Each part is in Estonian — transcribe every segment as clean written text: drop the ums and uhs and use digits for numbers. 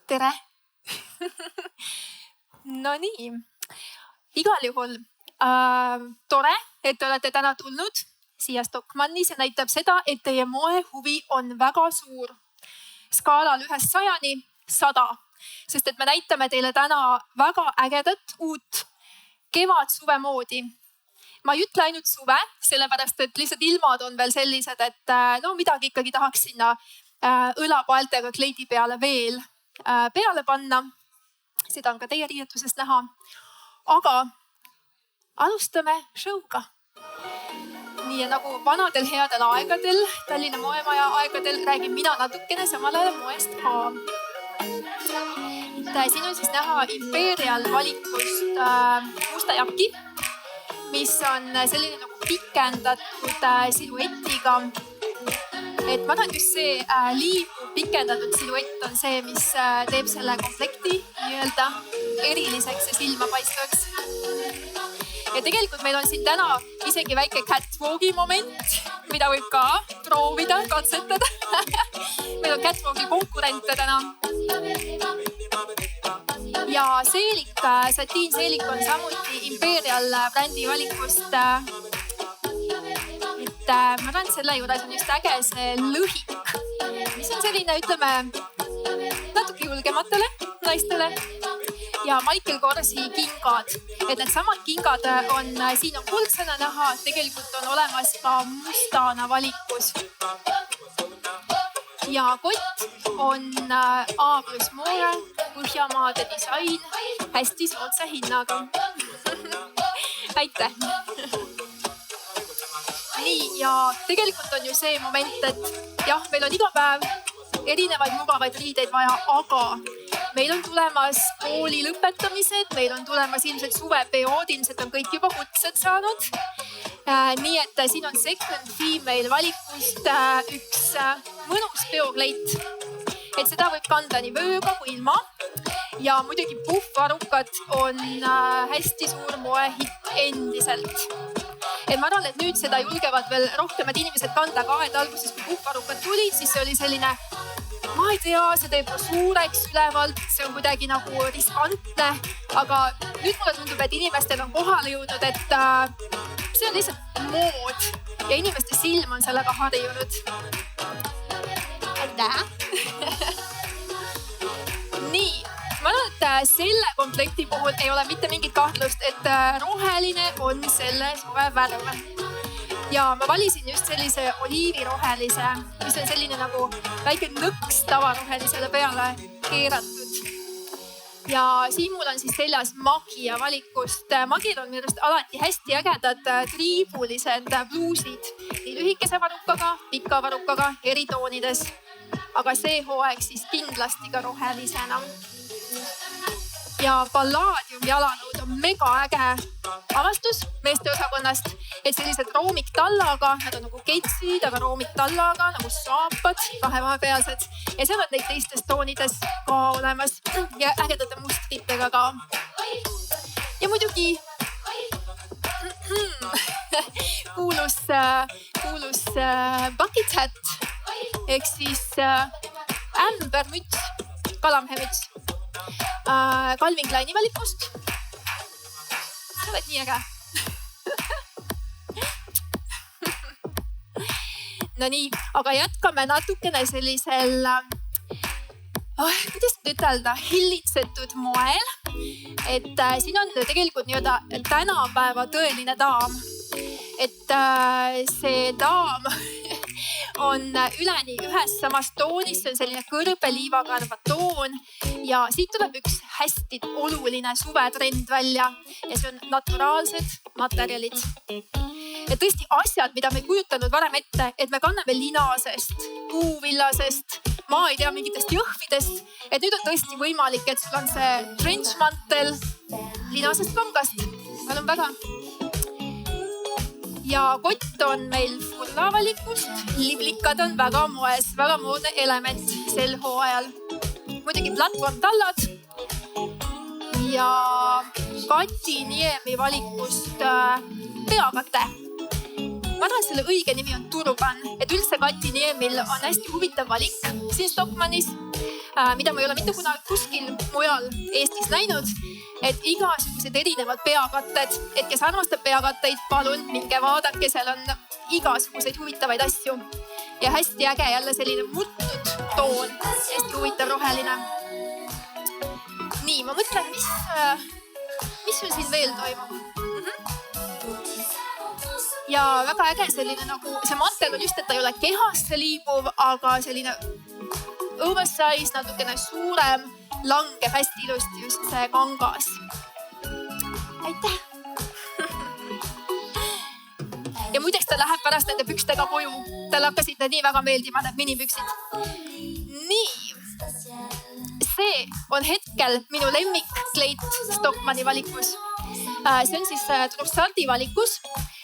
tere! No nii, igal juhul tore, et te olete täna tulnud siia Stockmanni. See näitab seda, et teie moehuvi on väga suur. Skaalal 100-ni 100, sest et me näitame teile täna väga ägedat uut kevad-suve moodi. Ma ei ütle ainult suve, sellepärast et lihtsalt ilmad on veel sellised, et no midagi ikkagi tahaks sinna õlapaeltega kleidi peale veel peale panna. Seda on ka teie riietusest näha. Aga alustame show'ga. Nii nagu vanadel headel aegadel, Tallinna moemaja aegadel räägin mina natukene samal ajal moest ka. Siin on siis näha Imperial valikust musta jakki, mis on selline nagu pikendatud siluetiga. Et ma arvan, just see liivu pikendatud siluett on see, mis teeb selle komplekti nii-öelda eriliseks ja silmapaistvaks. Ja tegelikult meil on siin täna isegi väike catwalki moment, mida võib ka proovida, katsetada. Meil on catwalki konkurente täna. Ja seelik, satiinseelik on samuti Imperial brändi valikust. Ma arvan, et selle juures on just äge see lõhik, mis on selline, ütleme, natuke julgematele naistele. Ja Michael Korsi kingad, et need samad kingad on, siin on kuldsena näha, tegelikult on olemas ka mustana valikus. Ja kott on A+ Moore, Põhjamaade disain, hästi soodsa hinnaga. Aitäh! Nii, ja tegelikult on ju see moment, et jah, meil on iga päev erinevaid mugavaid riideid vaja, aga meil on tulemas kooli lõpetamised, meil on tulemas ilmselt suvepeod, ilmselt on kõik juba kutsed saanud. Nii et siin on second female valikust üks mõnus peokleit. Et seda võib kanda nii vööga kui ilma. Ja muidugi puhvarukad on hästi suur moehitt endiselt. Et ma arvan, et nüüd seda julgevad veel rohkemad inimesed kanda ka, et alguses kui puhvarukad tulid, siis see oli selline, ma ei tea, see teeb suureks ülevalt, see on kuidagi nagu riskantne, aga nüüd mulle tundub, et inimestel on kohale jõudnud, et see on lihtsalt mood ja inimeste silm on sellega harjunud. Aitäh! Nii, ma arvan, et selle komplekti puhul ei ole mitte mingit kahtlust, et roheline on selle suve värv. Ja ma valisin just sellise oliivirohelise, mis on selline nagu väike nõks tavarohelisele peale keeratud. Ja siin mul on siis seljas Magia valikust. Magil on minu arust alati hästi ägedad triibulised bluusid. Nii lühikese varukaga, pika varukaga, eri toonides. Aga see hooaeg siis kindlasti ka rohelisena. Ja Palladium jalanõud on mega äge avastus meeste osakonnast, et sellised roomiktallaga, nad on nagu ketsid, aga roomiktallaga nagu saapad, kahevahepealsed. Ja seal on neid teistes toonides ka olemas ja ägedate mustritega ka. Ja muidugi kuulus bucket hat, ehk siis ämbermüts, kalamhemüts. Calvin Kleini valikust. Sa oled nii äge. No nii, aga jätkame natukene sellisel, kuidas ütelda, hillitsetud moel. Et siin on tegelikult nii-öelda tänapäeva tõeline daam. Et see daam on üleni ühes samas toonis, see on selline kõrbeliivakarva toon ja siit tuleb üks hästi oluline suvetrend välja ja see on naturaalsed materjalid. Ja tõesti asjad, mida me ei kujutanud varem ette, et me kanname linasest, puuvillasest, ma ei tea, mingitest jõhvidest, et nüüd on tõesti võimalik, et sul on see trenchmantel linasest kangast. Palun väga. Ja kott on meil Furla valikust. Liblikad on väga moes, väga moodne element sel hooajal. Muidugi platvormtallad ja Kati Niemi valikust peakate. ma arvan, et selle õige nimi on Turban, et üldse Kati Niemil on hästi huvitav valik siin Stockmannis, mida ma ei ole mitte kunagi kuskil mujal Eestis näinud, et igasugused erinevad peakatted, et kes armastab peakatteid, palun minge vaadake, seal on igasuguseid huvitavaid asju ja hästi äge jälle selline murtud toon, hästi huvitav roheline. Nii, ma mõtlen, mis sul siin veel toimub? Ja väga äge selline nagu, see mantel on just, et ta ei ole kehasse liibuv, aga selline oversize, natukene suurem, langeb hästi ilusti just see kangas. Aitäh! Ja muideks ta läheb pärast nende pükstega koju. Tal hakkasid need nii väga meeldima, need minipüksid. Nii, see on hetkel minu lemmikkleit Stockmanni valikus. See on siis Trussardi valikus,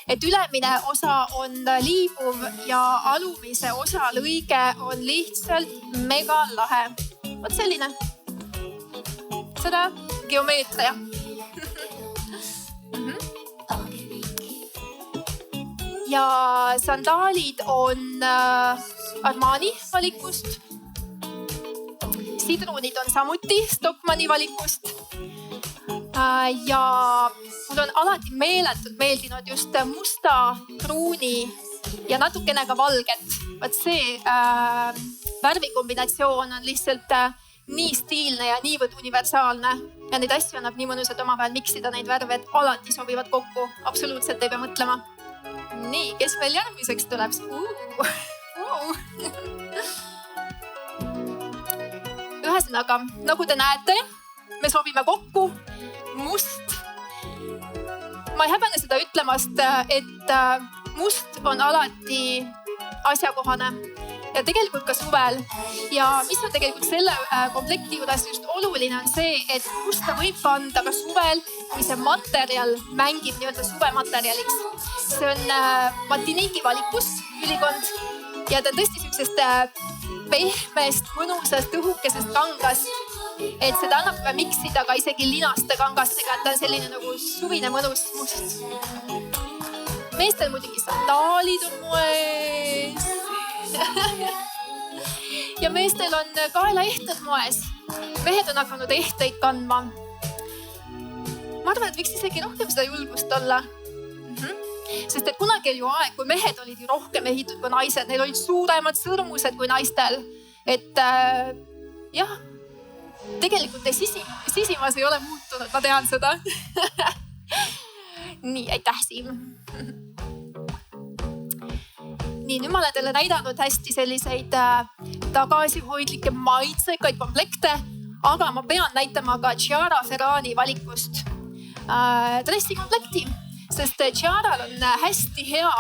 et ülemine osa on liibuv ja alumise osa lõige on lihtsalt mega lahe. Vot selline. Seda geomeetria. Ja sandaalid on Armani valikust. Sidrunid on samuti Stockmanni valikust. Ja mul on alati meeletult meeldinud just musta, pruuni ja natukene ka valget. Vaat see värvikombinatsioon on lihtsalt nii stiilne ja niivõrd universaalne. Ja neid asju annab nii mõnusad omavahel miksida neid värve, et alati sobivad kokku. Absoluutselt ei pea mõtlema. Nii, kes meil järgmiseks tuleb? Ühesõnaga, nagu te näete, me sobime kokku. Must. Ma ei häbene seda ütlemast, et must on alati asjakohane ja tegelikult ka suvel. Ja mis on tegelikult selle komplekti juures just oluline on see, et musta võib kanda ka suvel, kui see materjal mängib nii-öelda suvematerjaliks. See on Martinique'i valikus ülikond ja ta on tõesti sellisest pehmest, mõnusast, õhukesest kangast. Et seda annab ka miksida ka isegi linaste kangastega, et ta on selline nagu suvine mõnus must. Meestel muidugi sandaalid on moes. Ja meestel on kaelaehted moes. Mehed on hakanud ehteid kandma. Ma arvan, et võiks isegi rohkem seda julgust olla. Sest et kunagi oli ju aeg, kui mehed olid ju rohkem ehitud kui naised. Neil olid suuremad sõrmused kui naistel. Et jah, tegelikult sisimas ei ole muutunud, ma tean seda. Nii, aitäh Siim. Nii, nüüd ma olen teile näidanud hästi selliseid tagasihoidlikke maitsekaid komplekte, aga ma pean näitama ka Chiara Ferrani valikust dressikomplekti, sest Chiaral on hästi hea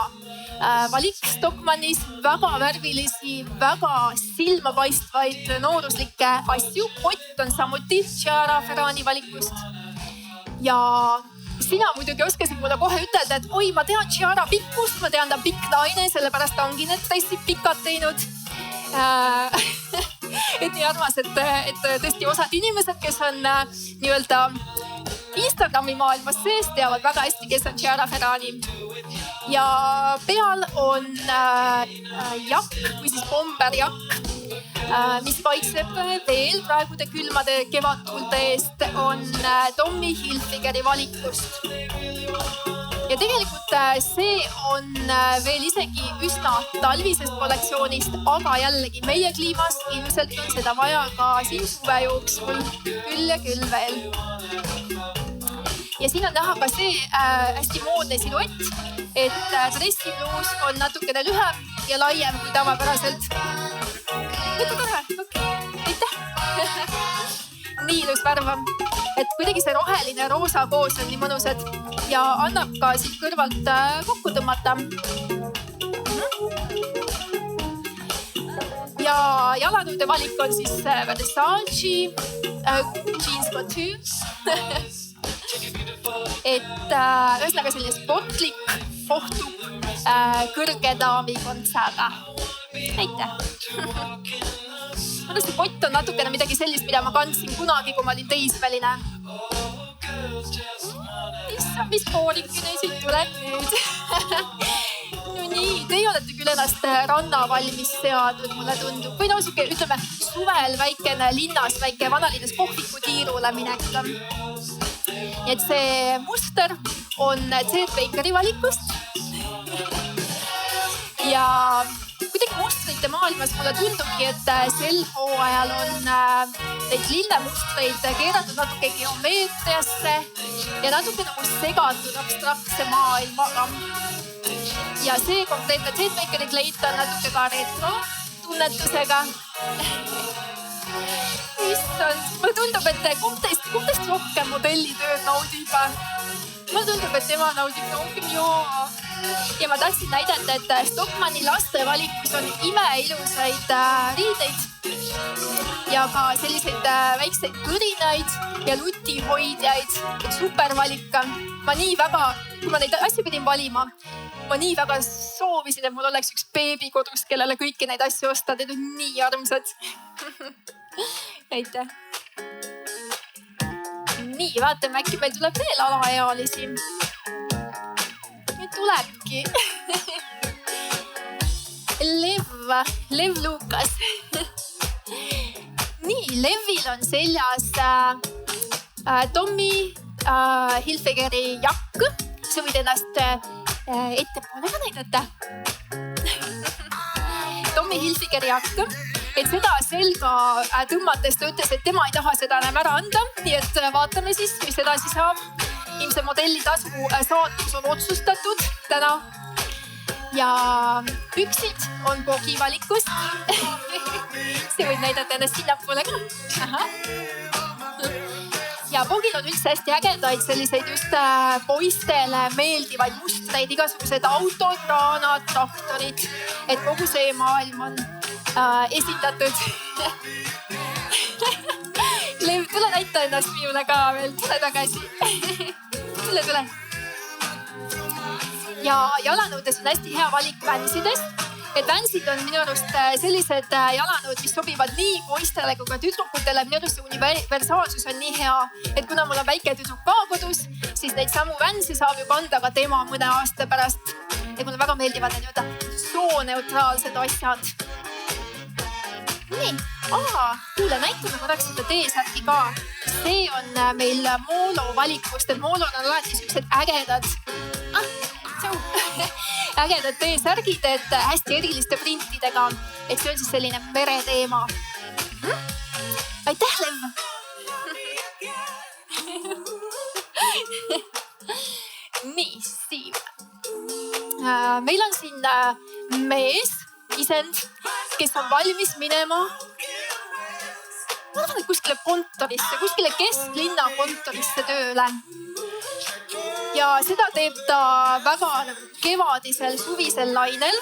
valik Stockmannis, väga värvilisi, väga silmapaistvaid nooruslikke asju. Pott on samuti Chiara Ferrani valikust. Ja sina muidugi oskasid mulle kohe ütelda, et oi, ma tean Chiara pikkust, ma tean ta pikk naine, sellepärast ongi need dressid pikad teinud. Et nii armas, et tõesti osad inimesed, kes on nii-öelda Instagrami maailmas sees, teavad väga hästi, kes on Chiara Ferrani. Ja peal on jakk või siis bomberjakk, mis kaitseb veel praegude külmade kevadtuulte eest, on Tommy Hilfigeri valikust. Ja tegelikult see on veel isegi üsna talvisest kollektsioonist, aga jällegi meie kliimas ilmselt on seda vaja ka siin suve jooksul küll ja küll veel. Ja siin on näha ka see hästi moodne siluett, et dressipluus on natukene lühem ja laiem kui tavapäraselt. Võtta tore, okei, aitäh. Nii ilus värv on, et kuidagi see roheline ja roosa koos on nii mõnusad ja annab ka siit kõrvalt kokku tõmmata. Ja jalanõude valik on siis Versace, Jeans Couture. Et ühesõnaga selline sportlik kohtuk kõrge daami kontsaga. Aitäh! See pott on natukene midagi sellist, mida ma kandsin kunagi, kui ma olin teismeline. Mis koorikene siit tuleb nüüd? no nii, teie olete küll ennast ranna valmis seadnud, mulle tundub. Või no siuke, ütleme, suvel väikene linnas, väike vanalinnas kohvikutiirule minek. Nii et see muster on Z Bakeri valikust. Ja kuidagi mustrite maailmas mulle tundubki, et sel hooajal on neid lillemustreid keeratud natuke geomeetriasse ja natuke nagu segatud abstraktse maailmaga. Ja see konkreetne Z Bakeri kleit on natuke ka retro tunnetusega. Issand, mulle tundub, et kumb teist rohkem modellitööd naudib. Mulle tundub, et tema naudib rohkem joo. Ja ma tahtsin näidata, et Stockmanni laste valikus on imeilusaid riideid ja ka selliseid väikseid kõrinaid ja lutihoidjaid. Et super valik. Ma nii väga, kui ma neid asju pidin valima, ma nii väga soovisin, et mul oleks üks beebi kodus, kellele kõiki neid asju osta. Need on nii armsad. Aitäh. Nii, vaatame, äkki meil tuleb veel alaealisi. Nüüd tulebki. Lev Lukas. Nii, Levil on seljas Tommy Hilfigeri jakk. Sa võid ennast ettepoole ka näidata. Tommy Hilfigeri jakk. Et seda selga tõmmates ta ütles, et tema ei taha seda enam ära anda. Nii et vaatame siis, mis edasi saab. Ilmse modellitasu saatus on otsustatud täna. Ja püksid on Bogi valikust. See võib näidata ennast sinnapoole ka. Aha. Ja Bogil on üldse hästi ägedaid selliseid just poistele meeldivaid mustreid, igasugused autod, kraanad, traktorid. Et kogu see maailm on esindatud. Lev, tule näita ennast minule ka veel. Tule tagasi. Tule. Ja jalanõudes on hästi hea valik Vansidest. Et Vansid on minu arust sellised jalanõud, mis sobivad nii poistele kui ka tüdrukutele. Minu arust see universaalsus on nii hea, et kuna mul on väike tüdruk ka kodus, siis neid samu Vansi saab ju kanda ka tema mõne aasta pärast. Et mulle väga meeldivad need sooneutraalsed asjad. Nii, kuule, näitame korraks seda T-särki ka. See on meil Moolo valikust, et Moolon on alati sellised ägedad ägedad T-särgid, et hästi eriliste printidega. Et see on siis selline mereteema. Aitäh, Lev! Nii, Siim. Meil on siin mees, isend, kes on valmis minema. Ma arvan, et kuskile kontorisse, kuskile kesklinna kontorisse tööle. Ja seda teeb ta väga kevadisel, suvisel lainel.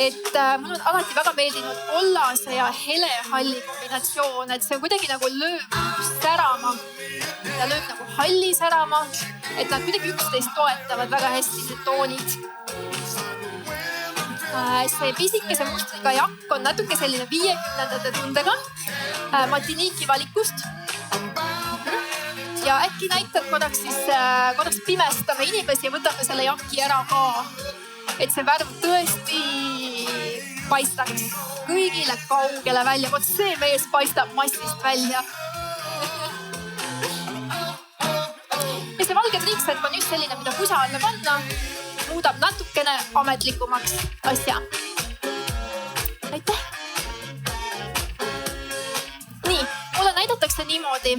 Et mul on alati väga meeldinud kollase ja helehalli kombinatsioon, et see on kuidagi nagu lööb särama. Ta lööb nagu halli särama, et nad kuidagi üksteist toetavad väga hästi need toonid. See pisikese mustriga jakk on natuke selline 50ndate tundega Matiniiki valikust. Ja äkki näitad korraks pimestame inimesi ja võtame selle jaki ära ka. Et see värv tõesti paistaks kõigile kaugele välja. Vot see mees paistab massist välja. Ja see valge triiksärk on just selline, mida pusa alla panna. Muudab natukene ametlikumaks asja. Aitäh! Nii, mulle näidatakse niimoodi.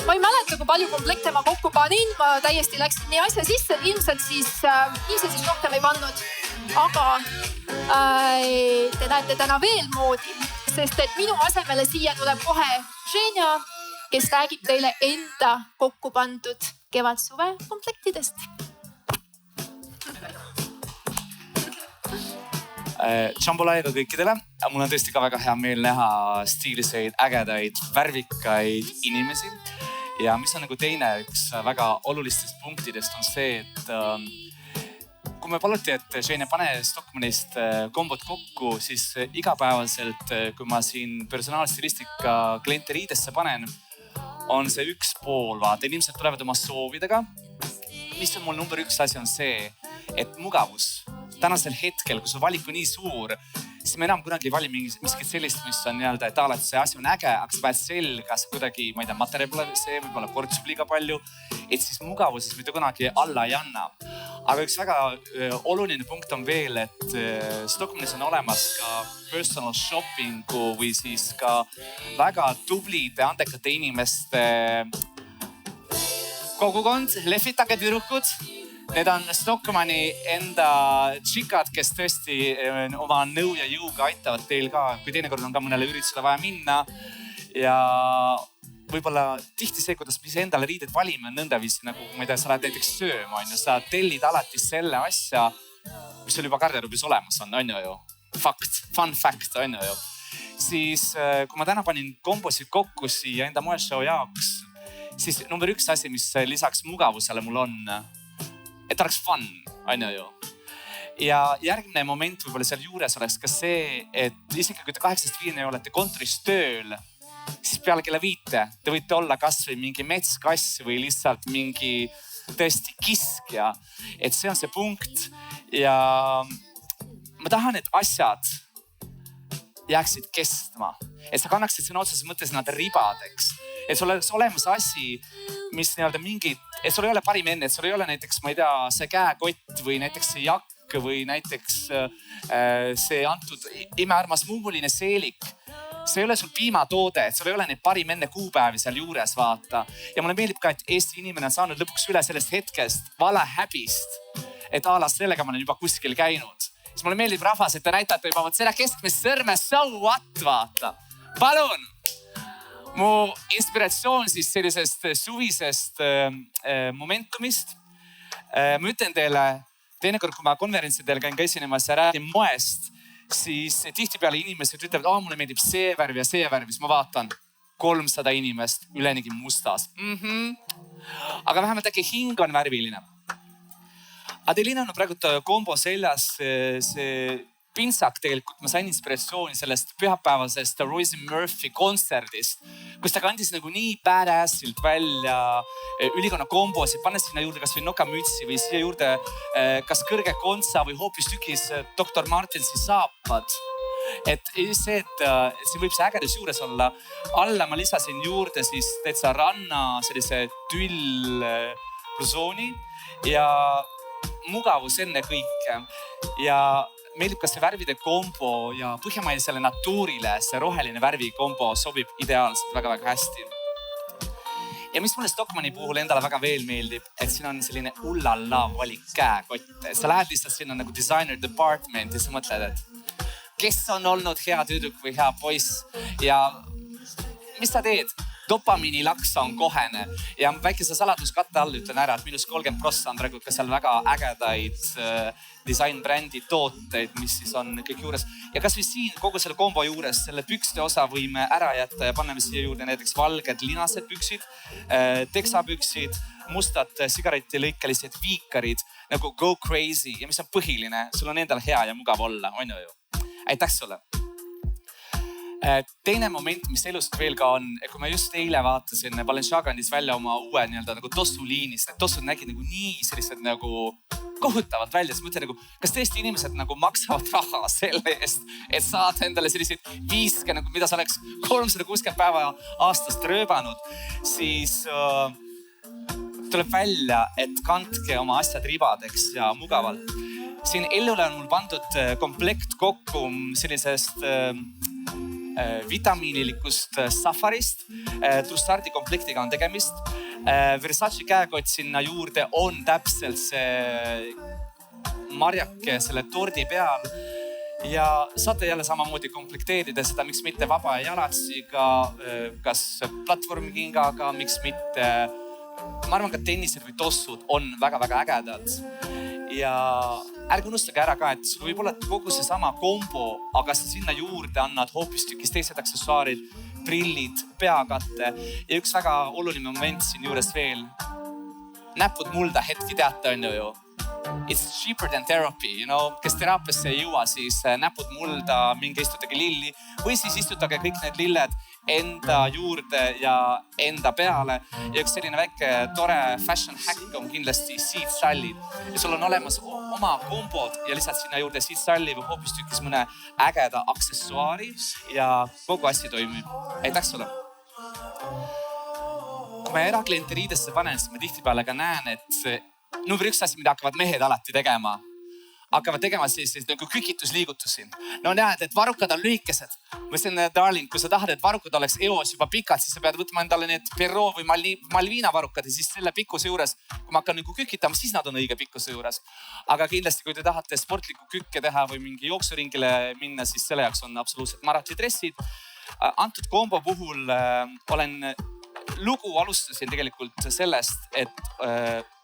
Ma ei mäleta, kui palju komplekte ma kokku panin. Ma täiesti läksin nii asja sisse, ilmselt siis rohkem ei pannud. Aga te näete täna veel moodi, sest et minu asemele siia tuleb kohe Ženja, kes räägib teile enda kokku pandud kevad-suve komplektidest. Jambolaiga kõikidele. Mul on tõesti ka väga hea meel näha stiiliseid, ägedaid, värvikaid inimesi. Ja mis on nagu teine üks väga olulistest punktidest on see, et kui me paluti, et Ženja pane Stockmannist kombot kokku, siis igapäevaselt, kui ma siin personaalstilistika kliente riidesse panen, on see üks pool. Vaata, inimesed tulevad oma soovidega. Mis on mul number üks asi on see, et mugavus tänasel hetkel, kui su valik on nii suur, siis me enam kunagi ei vali miskit sellist, mis on nii-öelda, et alati see asi on äge, aga sa paned selga, sa kuidagi, ma ei tea, materjal pole see, võib-olla kortsub liiga palju, et siis mugavuses mitte kunagi alla ei anna. Aga üks väga oluline punkt on veel, et Stockmannis on olemas ka personal shoppingu või siis ka väga tublide, andekate inimeste kogukond, lehvitage tüdrukud. Need on Stockmanni enda tšikad, kes tõesti oma nõu ja jõuga aitavad teil ka, kui teinekord on ka mõnele üritusele vaja minna. Ja võib-olla tihti see, kuidas me endale riided valime, on nõndaviisi nagu, ma ei tea, sa lähed näiteks sööma, on ju, sa tellid alati selle asja, mis sul juba garderoobis olemas on ju. Fun fact, on ju. Siis kui ma täna panin kombosid kokku siia enda moeshow jaoks, siis number 1 asi, mis lisaks mugavusele mul on, et oleks fun, on ju. Ja järgmine moment võib-olla seal juures oleks ka see, et isegi kui te 8-5 olete kontoris tööl, siis peale kella 5 te võite olla kas või mingi metskass või lihtsalt mingi tõesti kiskja. Et see on see punkt ja ma tahan, et asjad jääksid kestma. Et sa kannaksid sõna otseses mõttes nad ribadeks. Et sul oleks olemas asi, mis nii-öelda mingid, et sul ei ole parim enne, et sul ei ole näiteks, ma ei tea, see käekott või näiteks see jakk või näiteks see antud imearmas mummuline seelik. See ei ole sul piimatoode, et sul ei ole neid parim enne kuupäevi seal juures vaata. Ja mulle meeldib ka, et Eesti inimene on saanud lõpuks üle sellest hetkest valehäbist, et ala sellega ma olen juba kuskil käinud. Siis mulle meeldib rahvas, et te näitate juba seda keskmist sõrme, so what vaata. Palun! Mu inspiratsioon siis sellisest suvisest momentumist. Ma ütlen teile, teinekord kui ma konverentsidel käin esinemas ja räägin moest, siis tihtipeale inimesed ütlevad, mulle meeldib see värv ja see värv. Siis ma vaatan 300 inimest ülenigi mustas. Aga vähemalt äkki hing on värviline. Aga teil on praegu kombo seljas see pintsak tegelikult. Ma sain inspiratsiooni sellest pühapäevasest Roisin Murphy kontserdist, kus ta kandis nagu nii badassilt välja ülikonna kombosid, pannes sinna juurde kas või nokamütsi või siia juurde kas kõrge kontsa või hoopis tükis Dr. Martensi saapad. Et see, et siin võib see ägedus juures olla. Alla ma lisasin juurde siis täitsa ranna sellise tüll blusooni ja mugavus enne kõike. Ja meeldib ka see värvide kombo ja põhjamaisele natuurile see roheline värvikombo sobib ideaalselt väga-väga hästi. Ja mis mulle Stockmanni puhul endale väga veel meeldib, et siin on selline ullalla valik käekotte. Sa lähed lihtsalt sinna nagu designer department ja sa mõtled, et kes on olnud hea tüdruk või hea poiss ja mis sa teed? Dopamiini laks on kohene ja väikese saladuskatte all ütlen ära, et minus 30% on praegu ka seal väga ägedaid disainbrändi tooteid, mis siis on kõik juures. Ja kas või siin kogu selle kombo juures selle pükste osa võime ära jätta ja paneme siia juurde näiteks valged linased püksid, teksapüksid, mustad sigaretilõikelised viikarid nagu go crazy ja mis on põhiline, sul on endal hea ja mugav olla, on ju. Aitäh sulle! Teine moment, mis elust veel ka on, kui ma just eile vaatasin Balenciaga andis välja oma uue nii-öelda nagu tossuliinist. Need tossud nägid nagu nii sellised nagu kohutavad välja. Siis mõtlen nagu, kas tõesti inimesed nagu maksavad raha selle eest, et saada endale selliseid viiske, nagu mida sa oleks 360 päeva aastast rööbanud. Siis tuleb välja, et kandke oma asjad ribadeks ja mugavalt. Siin Ellule on mul pandud komplekt kokku sellisest vitamiinilikust safarist. Trussardi komplektiga on tegemist. Versace käekott sinna juurde on täpselt see marjake selle tordi peal. Ja saate jälle samamoodi komplekteerida seda, miks mitte vaba jalatsiga, kas platvormikingaga, miks mitte. Ma arvan, ka tennised või tossud on väga-väga ägedad. Ja ärge unustage ära ka, et sul võib olla kogu see sama kombo, aga sa sinna juurde annad hoopis tükis teised aksessuaarid, prillid, peakatte. Ja üks väga oluline moment siin juures veel. Näpud mulda hetki teate on ju. it's cheaper than therapy, you know, kes teraapiasse ei jõua, siis näpud mulda, minge istutage lilli või siis istutage kõik need lilled enda juurde ja enda peale. Ja üks selline väike tore fashion hack on kindlasti siitsallid. Ja sul on olemas oma kombod ja lihtsalt sinna juurde siitsalli või hoopistükkis mõne ägeda aksessuaari ja kogu asi toimib. Aitäh sulle! Kui ma erakliente riidesse panen, siis ma tihtipeale ka näen, et number üks asi, mida hakkavad mehed alati tegema, hakkavad tegema selliseid nagu kükitusliigutusi. No näed, et varrukad on lühikesed. Ma ütlesin, darling, kui sa tahad, et varrukad oleks eos juba pikad, siis sa pead võtma endale need Perrault või Malvina varrukad ja siis selle pikkuse juures, kui ma hakkan nagu kükitama, siis nad on õige pikkuse juures. Aga kindlasti, kui te tahate sportlikku kükke teha või mingi jooksuringile minna, siis selle jaoks on absoluutselt maratidressid. Antud kombo puhul lugu alustasin tegelikult sellest, et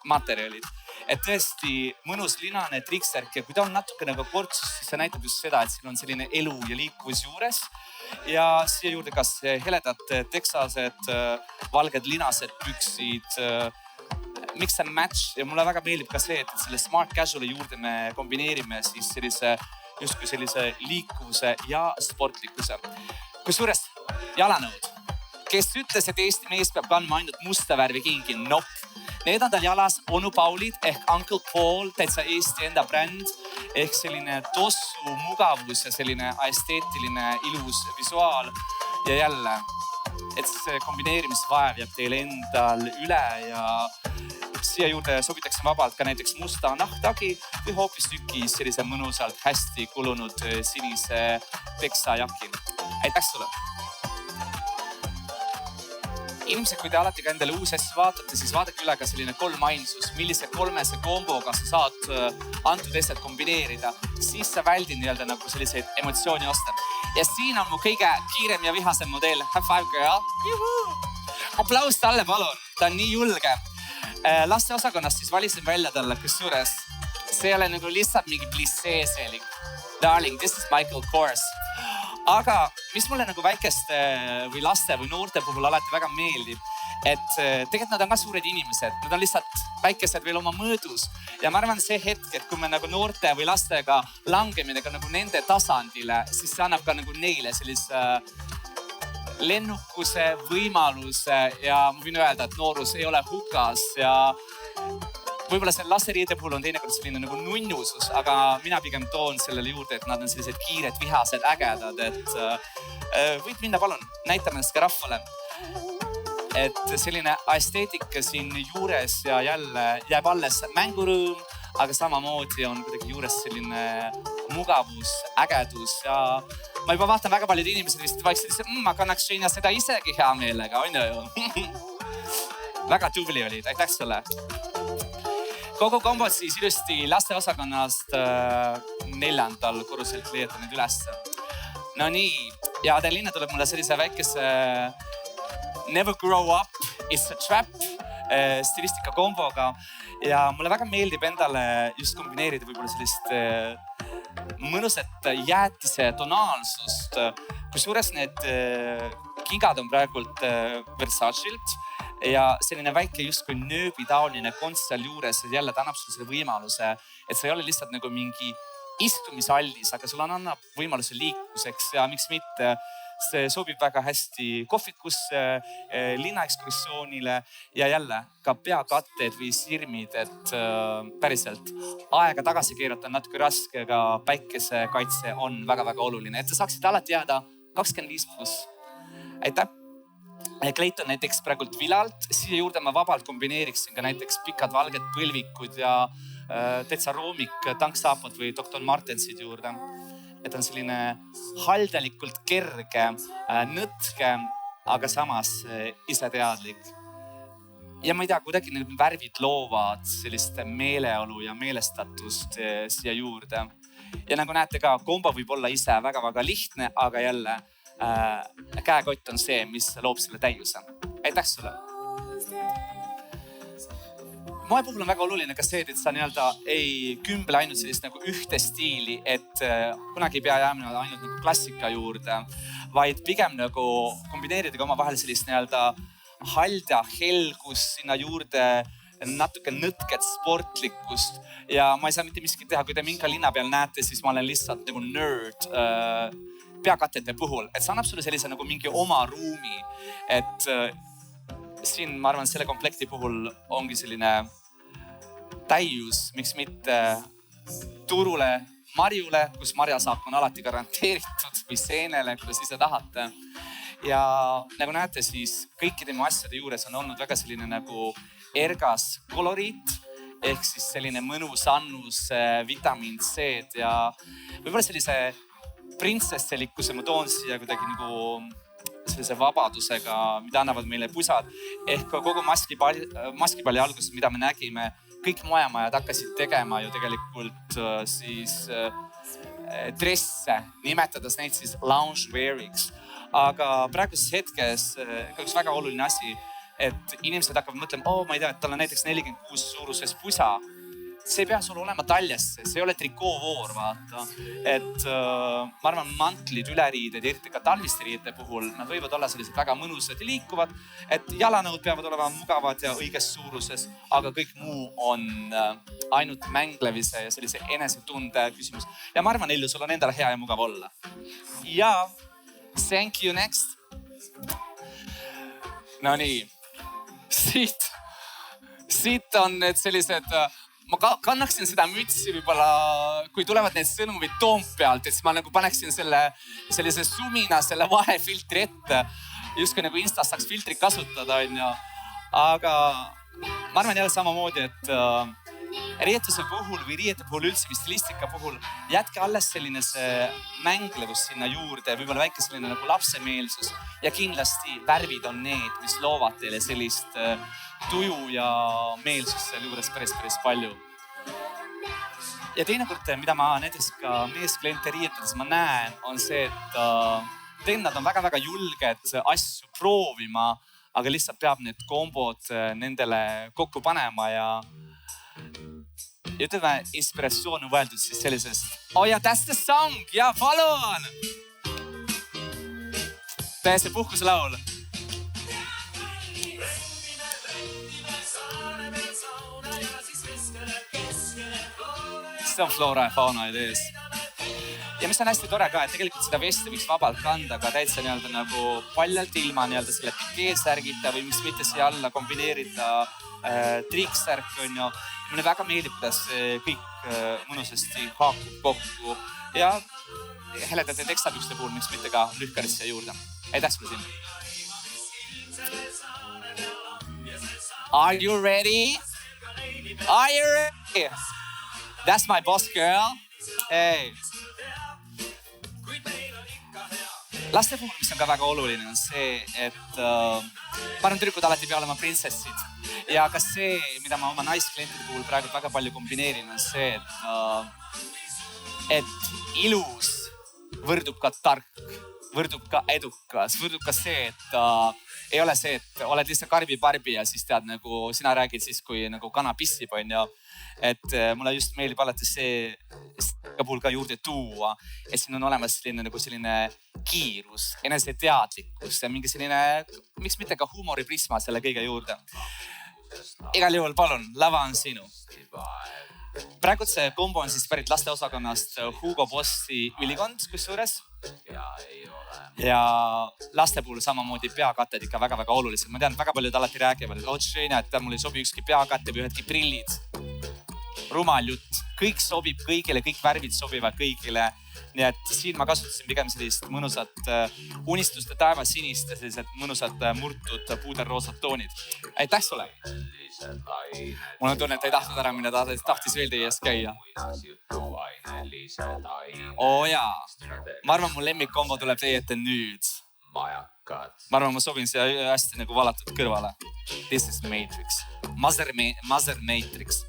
materjalid. Et tõesti mõnus linane triksärk ja kui ta on natuke nagu kortsus, siis see näitab just seda, et siin on selline elu ja liikuvus juures. Ja siia juurde kas heledad teksased, valged linased püksid, mix and match. Ja mulle väga meeldib ka see, et selle smart casuali juurde me kombineerime siis justkui sellise liikuvuse ja sportlikkuse. Kusjuures jalanõud. Kes ütles, et Eesti mees peab kandma ainult musta värvi kingi? Nope. Need on tal jalas onu Paulid ehk Uncle Paul, täitsa Eesti enda bränd ehk selline tossu mugavus ja selline esteetiline ilus visuaal. Ja jälle, et see kombineerimisvaev jääb teile endal üle ja siia juurde sobitakse vabalt ka näiteks musta nahktagi või hoopistükkis sellise mõnusalt hästi kulunud sinise teksajaki. Aitäh sulle! Ilmselt, kui te alati ka endale uusi asju vaatate, siis vaadake üle ka selline kolmainsus, millise kolmese komboga sa saad antud asjad kombineerida. Siis sa väldid nii-öelda nagu selliseid emotsiooni osta. Ja siin on mu kõige kiirem ja vihasem model. High five, girl! Aplaus talle, palun! Ta on nii julge. Laste osakonnast siis valisin välja talle, kusjuures see ei ole nagu lihtsalt mingi plisseeselik. Darling, this is Michael Kors. Aga mis mulle nagu väikeste või laste või noorte puhul alati väga meeldib, et tegelikult nad on ka suured inimesed. Nad on lihtsalt väikesed veel oma mõõdus. Ja ma arvan see hetk, et kui me nagu noorte või lastega langeme nagu nende tasandile, siis see annab ka nagu neile sellise lennukuse, võimaluse ja ma võin öelda, et noorus ei ole hukas ja võib-olla selle lasteriide puhul on teinekord selline nagu nunnusus, aga mina pigem toon sellele juurde, et nad on sellised kiired, vihased, ägedad, et võid minna palun, näitame ennast ka rahvale. Et selline esteetika siin juures ja jälle jääb alles mängurõõm, aga samamoodi on kuidagi juures selline mugavus, ägedus ja ma juba vaatan väga paljud inimesed vist vaikselt, ma kannaks Sheina seda isegi hea meelega, on ju? Väga tubli olid, aitäh sulle! Kogu kombod siis ilusti laste osakonnast 4. korruselt leiate nüüd üles. No nii, ja Adelina tuleb mulle sellise väikese Never Grow Up, It's a Trap stilistika komboga. Ja mulle väga meeldib endale just kombineerida võib-olla sellist mõnusat jäätise tonaalsust. Kusjuures need kingad on praegult Versace'ilt. Ja selline väike justkui nööbitaoline konst seal juures ja jälle ta annab sulle selle võimaluse, et sa ei ole lihtsalt nagu mingi istumisallis, aga sul annab võimaluse liikuseks ja miks mitte. See sobib väga hästi kohvikusse, linnaekskursioonile ja jälle ka peakatted või sirmid, et päriselt aega tagasi keerata on natuke raske, aga päikesekaitse on väga-väga oluline, et te saaksite alati jääda 25+. Aitäh! Kleit on näiteks praegult Vilalt, siia juurde ma vabalt kombineeriksin ka näiteks pikad valged põlvikud ja täitsa roomik tanksaapad või Dr. Martensid juurde. Et on selline haldelikult kerge, nõtke, aga samas iseteadlik. Ja ma ei tea, kuidagi need värvid loovad sellist meeleolu ja meelestatust siia juurde. Ja nagu näete ka, kombo võib olla ise väga-väga lihtne, aga jälle käekott on see, mis loob selle täiuse. Aitäh sulle! Moe puhul on väga oluline ka see, et sa nii-öelda ei kümble ainult sellist nagu ühte stiili, et kunagi ei pea jääma ainult nagu klassika juurde, vaid pigem nagu kombineerida ka oma vahel sellist nii-öelda halda helgus sinna juurde, natuke nõtket sportlikkust ja ma ei saa mitte miski teha. Kui te mingi linna peal näete, siis ma olen lihtsalt nagu nerd peakatete puhul. Et see annab sulle sellise nagu mingi oma ruumi. Et siin ma arvan, selle komplekti puhul ongi selline täius, miks mitte turule marjule, kus marjasaak on alati garanteeritud või seenele, kuidas ise tahate. Ja nagu näete, siis kõikide mu asjade juures on olnud väga selline nagu ergas koloriit ehk siis selline mõnus annus vitamiin C ja võib-olla sellise printsesselikkuse ma toon siia kuidagi nagu sellise vabadusega, mida annavad meile pusad ehk kogu maskipalli alguses, mida me nägime, kõik moemajad hakkasid tegema ju tegelikult siis dresse, nimetades neid siis loungeweariks. Aga praeguses hetkes üks väga oluline asi, et inimesed hakkavad mõtlema, ma ei tea, et tal on näiteks 46 suuruses pusa. See ei pea sul olema taljesse, see ei ole trikoovoor, vaata. Et ma arvan, mantlid, üleriided, eriti ka talviste riidete puhul, nad võivad olla sellised väga mõnusad ja liikuvad. Et jalanõud peavad olema mugavad ja õiges suuruses, aga kõik muu on ainult mänglevise ja sellise enesetunde küsimus. Ja ma arvan, Elju, sul on endale hea ja mugav olla. Ja thank you, next. No nii, siit on need sellised, ma kannaksin seda mütsi võib-olla, kui tulevad need sõnumid Toompealt, et siis ma nagu paneksin sellise sumina, selle vahefiltri ette. Justkui nagu Instas saaks filtrit kasutada, on ju. Aga ma arvan jälle samamoodi, et riietuse puhul või riiete puhul üldse või stilistika puhul jätke alles selline see mänglevus sinna juurde, võib-olla väike selline nagu lapsemeelsus ja kindlasti värvid on need, mis loovad teile sellist tuju ja meelsust seal juures päris palju. Ja teinekord, mida ma näiteks ka meeskliente riietades ma näen, on see, et nad on väga-väga julged asju proovima, aga lihtsalt peab need kombod nendele kokku panema ja ütleme, inspiratsioon on võeldud siis sellisest. Ja that's the song, ja palun! Tee see puhkuselaul. See on Flora ja Fauna idees. Ja mis on hästi tore ka, et tegelikult seda vesti võiks vabalt kanda ka täitsa nii-öelda nagu paljalt ilma nii-öelda selle pikeesärgita või miks mitte siia alla kombineerida triiksärk, on ju. Mulle väga meeldib, kuidas kõik mõnusasti haakub kokku ja heledate tekstapükste puhul, miks mitte ka lühkarisse juurde. Aitäh sulle siin. Are you ready? Are you ready? That's my boss girl. Hey. Laste puhul, mis on ka väga oluline, on see, et parem tüdrukud alati pea olema prinsessid. Ja ka see, mida ma oma naisklientide puhul praegu väga palju kombineerin, on see, et ilus võrdub ka tark, võrdub ka edukas, võrdub ka see, et ei ole see, et oled lihtsalt karbi-parbi ja siis tead nagu sina räägid siis, kui nagu kana pissib, on ju. Et mulle just meeldib alati see puhul ka juurde tuua, et siin on olemas selline kiirus, eneseteadlikkus ja mingi selline, miks mitte ka huumoriprisma selle kõige juurde. Igal juhul, palun, lava on sinu. Praegu see kombo on siis pärit lasteosakonnast Hugo Bossi ülikond kusjuures. Ja laste puhul samamoodi peakatted ikka väga-väga olulised. Ma tean, väga paljud alati räägivad, et mul ei sobi ükski peakatte või ühedki prillid. Rumal jutt. Kõik sobib kõigile, kõik värvid sobivad kõigile. Nii et siin ma kasutasin pigem sellist mõnusat unistuste taeva sinist ja sellised mõnusad murtud puuderroosad toonid. Aitäh sulle! Mul on tunne, et ei tahtnud ära minna, tahtis veel teie ees käia. Jaa, ma arvan, mu lemmikkombo tuleb teie ette nüüd. Ma arvan, ma sobin siia hästi nagu valatud kõrvale. This is Matrix. Mother Matrix.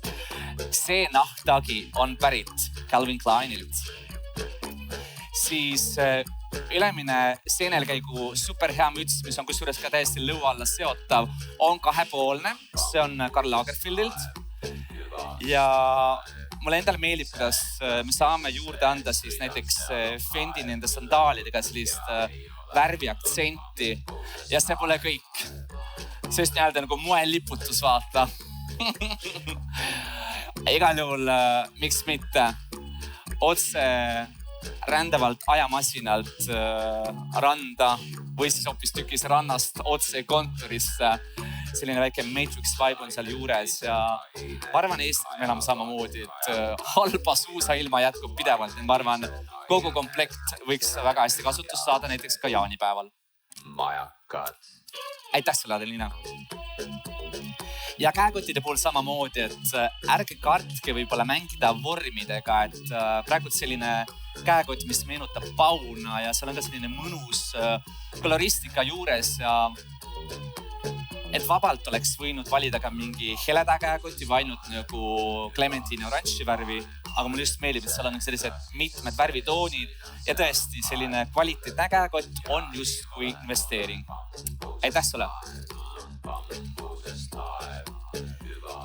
See nahktagi on pärit Calvin Kleinilt. Siis ülemine seenelkäigu superhea müts, mis on kusjuures ka täiesti lõua alla seotav, on kahepoolne. See on Karl Lagerfeldilt. Ja mulle endale meeldib, kuidas me saame juurde anda siis näiteks Fendi nende sandaalidega sellist värviaktsenti. Ja see pole kõik. See just nii-öelda nagu moeliputus, vaata. Igal juhul, miks mitte otse rändavalt ajamasinalt randa või siis hoopis tükis rannast otse kontorisse. Selline väike Matrix vibe on seal juures ja ma arvan, Eestis me elame samamoodi, et halba suusailma jätkub pidevalt. Ma arvan, kogu komplekt võiks väga hästi kasutust saada näiteks ka jaanipäeval. Majakad. Aitäh sulle, Adelina. Ja käekottide puhul samamoodi, et ärge kartke võib-olla mängida vormidega, et praegu selline käekott, mis meenutab pauna ja seal on ka selline mõnus koloristika juures ja et vabalt oleks võinud valida ka mingi heleda käekoti või ainult nagu clementine oranži värvi. Aga mulle just meeldib, et seal on sellised mitmed värvitoonid ja tõesti selline kvaliteetne käekott on just kui investeering. Aitäh sulle!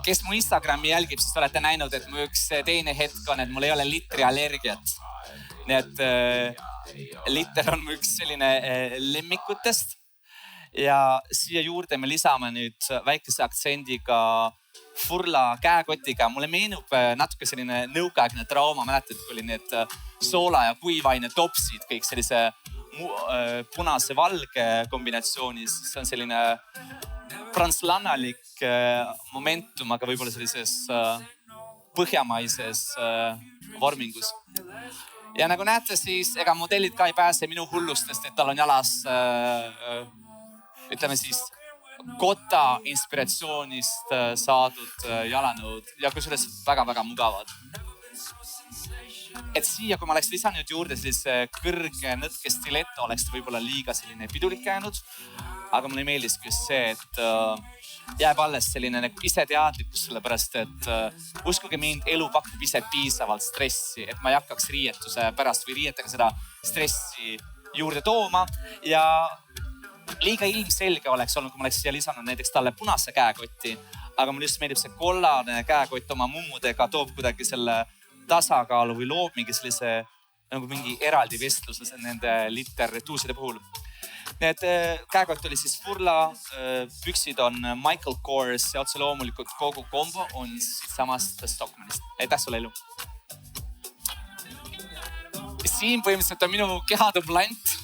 Kes mu Instagrami jälgib, siis olete näinud, et mu üks teine hetk on, et mul ei ole litriallergiat. Nii et liter on mu üks selline lemmikutest. Ja siia juurde me lisame nüüd väikese aktsendiga Furla käekotiga. Mulle meenub natuke selline nõukaaegne trauma. Mäletad, kui oli need soola ja kuivaine topsid, kõik sellise punase valge kombinatsioonis. See on selline translannalik momentum, aga võib-olla sellises põhjamaises vormingus. Ja nagu näete, siis ega modellid ka ei pääse minu hullustest, et tal on jalas, ütleme siis, Kota inspiratsioonist saadud jalanõud ja kusjuures väga-väga mugavad. Et siia, kui ma oleks lisanud juurde sellise kõrge nõtke stiletto, oleks ta võib-olla liiga selline pidulik jäänud. Aga mulle meeldiski see, et jääb alles selline iseteadlikkus, sellepärast et uskuge mind, elu pakub ise piisavalt stressi, et ma ei hakkaks riietuse pärast või riietega seda stressi juurde tooma. Ja liiga ilmselge oleks olnud, kui ma oleks siia lisanud näiteks talle punase käekotti. Aga mulle just meeldib see kollane käekott oma mummudega toob kuidagi selle tasakaalu või loob mingi sellise nagu mingi eraldi vestluse nende litertuuside puhul. Need käekott oli siis Furla, püksid on Michael Kors ja otse loomulikult kogu kombo on samast Stockmannist. Aitäh sulle, Elu! Siin põhimõtteliselt on minu kehadublant.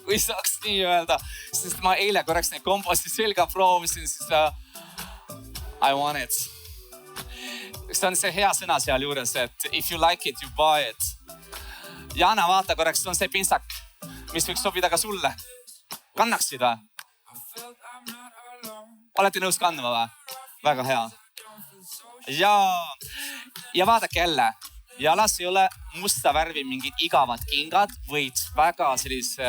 Kui saaks nii öelda, sest ma eile korraks neid kombosti selga proovisin, siis I want it. See on see hea sõna seal juures, et if you like it, you buy it. Jana, vaata korraks, see on see pintsak, mis võiks sobida ka sulle. Kannaksid või? Olete nõus kandma või? Väga hea. Ja vaadake jälle. Jalas ei ole musta värvi mingid igavad kingad, võid väga sellise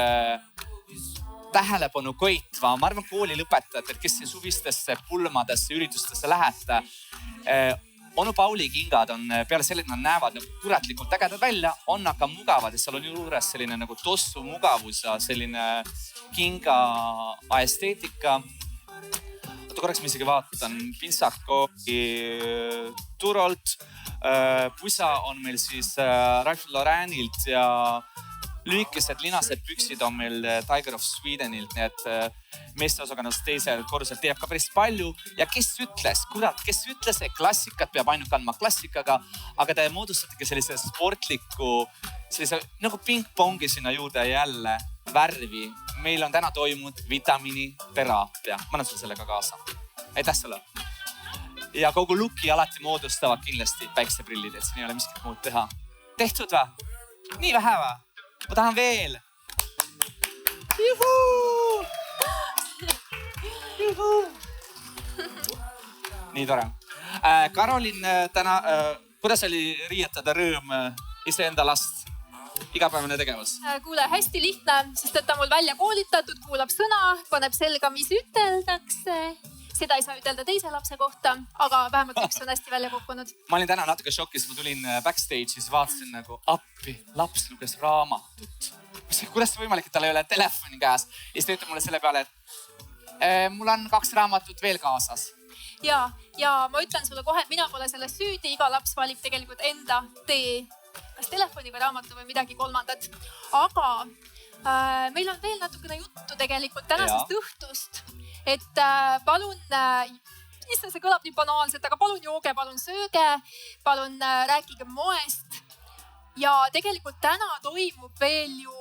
tähelepanu koitva. Ma arvan, kooli lõpetajad, kes suvistesse pulmadesse, üritustesse lähete. Onu Pauli kingad on peale selle, et nad näevad kuratlikult ägedad välja, on aga mugavad ja seal on juures selline nagu tossu mugavus ja selline kinga esteetika. Korraks ma isegi vaatan Pintsako Turolt. Pusa on meil siis Ralph Laurenilt ja lühikesed linased püksid on meil Tiger of Swedenilt, nii et meesteosakonnast teisel korrusel teeb ka päris palju. Ja kes ütles, et klassikat peab ainult kandma klassikaga, aga te moodustategi sellise sportliku, sellise nagu ping-pongi sinna juurde jälle värvi. Meil on täna toimunud vitamiiniteraapia. Ma annan sulle sellega kaasa. Aitäh sulle! Ja kogu looki alati moodustavad kindlasti päikseprillid, et siin ei ole miskit muud teha. Tehtud või? Nii vähe või? Ma tahan veel. Juhuu! Juhuu! Nii tore. Karolin, täna, kuidas oli riietada rõõm iseenda last? Igapäevane tegevus. Kuule, hästi lihtne, sest et ta on mul välja koolitatud, kuulab sõna, paneb selga, mis üteldakse. Seda ei saa ütelda teise lapse kohta, aga vähemalt üks on hästi välja kukkunud. Ma olin täna natuke šokis, ma tulin backstage, siis vaatasin nagu appi, laps luges raamatut. Kuidas see võimalik, et tal ei ole telefoni käes? Ja siis ta ütleb mulle selle peale, et mul on 2 raamatut veel kaasas. Ja ma ütlen sulle kohe, et mina pole selles süüdi. Iga laps valib tegelikult enda tee, kas telefoni või raamatu või midagi kolmandat. Aga meil on veel natukene juttu tegelikult tänasest õhtust. Et palun issand, see kõlab nii banaalselt, aga palun jooge, palun sööge, palun rääkige moest. Ja tegelikult täna toimub veel ju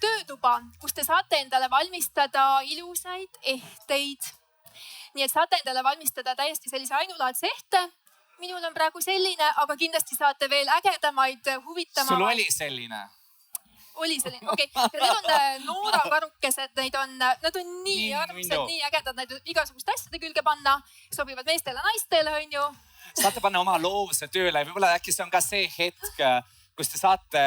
töötuba, kus te saate endale valmistada ilusaid ehteid. Nii et saate endale valmistada täiesti sellise ainulaadse ehte. Minul on praegu selline, aga kindlasti saate veel ägedamaid, huvitamaid. Sul oli selline? Oli selline, okei. Need on noorakarukesed, nad on nii armsad, nii ägedad, neid igasugust asjade külge panna. Sobivad meestele, naistele, on ju. Saate panna oma loovuse tööle. Võib-olla äkki see on ka see hetk, kus te saate,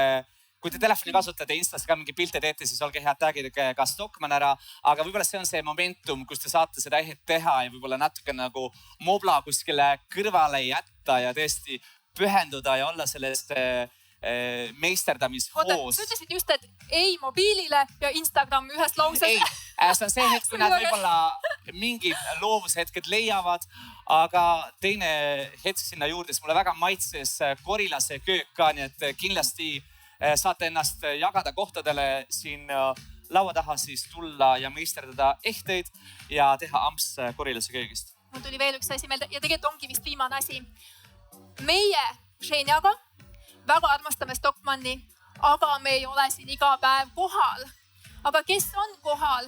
kui te telefoni kasutate Instas ka mingi pilte teete, siis olge head tagida ka Stockmann ära. Aga võib-olla see on see momentum, kus te saate seda ehet teha ja võib-olla natuke nagu mobla kuskile kõrvale jätta ja tõesti pühenduda ja olla sellest meisterdamishoos. Oota, sa ütlesid just, et ei mobiilile ja Instagram ühes lauses. Ei, see on see hetk, kui nad võib-olla mingid loovushetked leiavad, aga teine hetk sinna juurde, siis mulle väga maitses korilase köök ka, nii et kindlasti saate ennast jagada kohtadele siin laua taha siis tulla ja meisterdada ehteid ja teha amps korilase köögist. Mul tuli veel üks asi meelde ja tegelikult ongi vist viimane asi. Meie Xeniaga väga armastame Stockmanni, aga me ei ole siin iga päev kohal. Aga kes on kohal?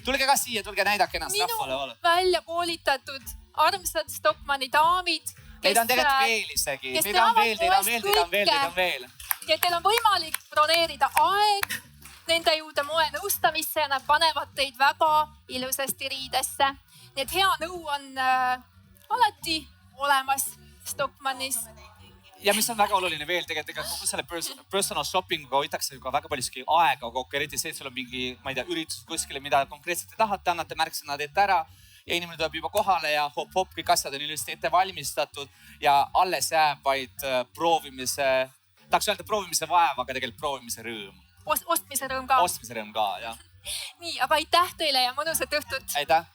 Tulge ka siia, tulge näidake ennast rahvale. Minu välja koolitatud armsad Stockmanni daamid. Neid on tegelikult veel isegi. Teid on veel. Ja teil on võimalik broneerida aeg nende juurde moe nõustamisse ja nad panevad teid väga ilusasti riidesse. Nii et hea nõu on alati olemas Stockmannis. Ja mis on väga oluline veel tegelikult, kogu selle personal shoppinguga hoitakse ka väga paljuski aega kokku. Eriti see, et sul on mingi, ma ei tea, üritus kuskile, mida konkreetselt te tahate, annate märksõna teete ära ja inimene tuleb juba kohale ja hop, kõik asjad on ilusti ette valmistatud ja alles jääb vaid proovimise, tahaks öelda proovimise vaev, aga tegelikult proovimise rõõm. Ostmise rõõm ka. Ostmise rõõm ka, jah. Nii, aga aitäh teile ja mõnusat õhtut. Aitäh.